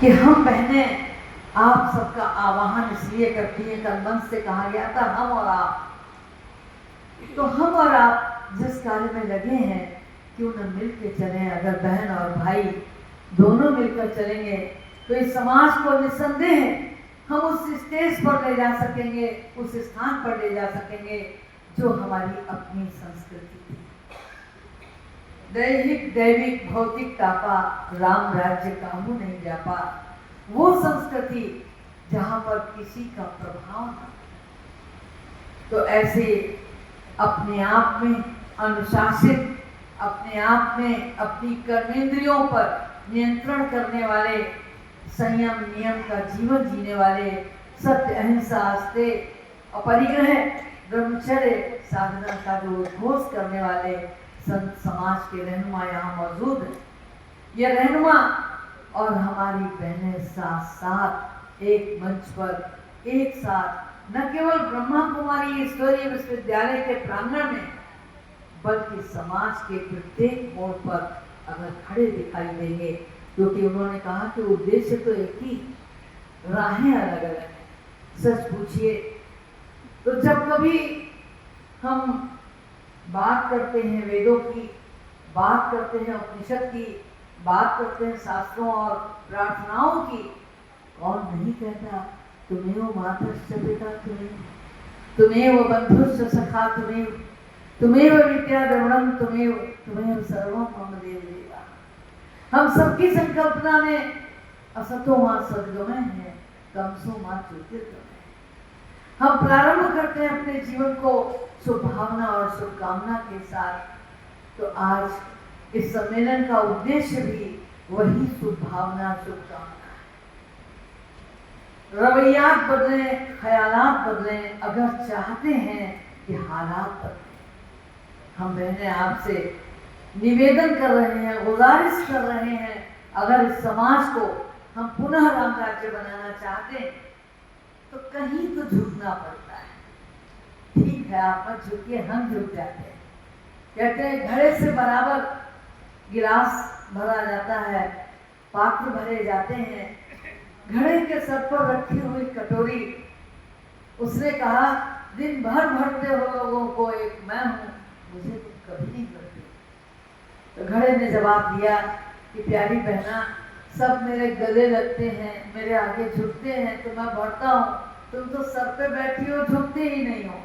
कि हम बहनें आप सबका आवाहन इसलिए करती हैं, कल मंच से कहा गया था हम और आप, तो हम और आप जिस कार्य में लगे हैं क्यों न मिल के चलें। अगर बहन और भाई दोनों मिलकर चलेंगे तो इस समाज को निस्संदेह हम उस स्टेज पर ले जा सकेंगे, उस स्थान पर ले जा सकेंगे जो हमारी अपनी संस्कृति थी। दैहिक दैविक भौतिक तापा राम राज्य काहू नहीं जापा, वो संस्कृति जहां पर किसी का प्रभाव न। तो ऐसे अपने आप में अनुशासित, अपने आप में अपनी कर्मेंद्रियों पर नियंत्रण करने वाले, संयम नियम का जीवन जीने वाले, सत्य अहिंसा आस्ते अपरिग्रह ब्रह्मचर्य साधना का जो उद्घोष करने वाले संत समाज के रहनुमा यहाँ मौजूद हैं। ये रहनुमा और हमारी बहनें साथ साथ एक मंच पर एक साथ न केवल ब्रह्मा कुमारी ईश्वरीय विश्वविद्यालय के प्रांगण में बल्कि समाज के प्रत्येक मोड़ पर अगर खड़े दिखाई देंगे, क्योंकि उन्होंने कहा कि उद्देश्य तो एक ही, राहें अलग अलग हैं। सच पूछिए तो जब कभी हम बात करते हैं वेदों की, बात करते हैं उपनिषद की, बात करते हैं शास्त्रों और प्रार्थनाओं की, कौन नहीं कहता तुम्हें मातश्च पिता तुम्हें बंधुश्च सखा तुम्हें विद्या द्रविणम तुम्हें सर्वं मम देव। हम सबकी संकल्पना में असतो मां सद्गमय है, तमसो मां ज्योतिर्गमय। हम प्रारंभ करते हैं अपने जीवन को शुभभावना और शुभकामना के साथ। तो आज इस सम्मेलन का उद्देश्य भी वही शुभभावना शुभकामना है। रवैयात बदले, ख्यालात बदले, अगर चाहते हैं कि हालात बदले। हम बहनें आपसे निवेदन कर रहे हैं, गुजारिश कर रहे हैं, अगर इस समाज को हम पुनः राम राज्य बनाना चाहते हैं तो कहीं तो झुकना पड़ता है। ठीक है, आप मत झुकिए, हम झुक जाते हैं। कहते हैं घड़े से बराबर गिलास भरा जाता है, पात्र भरे जाते हैं। घड़े के सर पर रखी हुई कटोरी, उसने कहा दिन भर भरते हो लोगों को, एक मैं हूं, मुझे तुम कभी नहीं भरते। तो घड़े ने जवाब दिया कि प्यारी बहना, सब मेरे गले लगते हैं, मेरे आगे झुकते हैं तो मैं भरता हूँ, तुम तो सर पे बैठी हो, झुकते ही नहीं हो।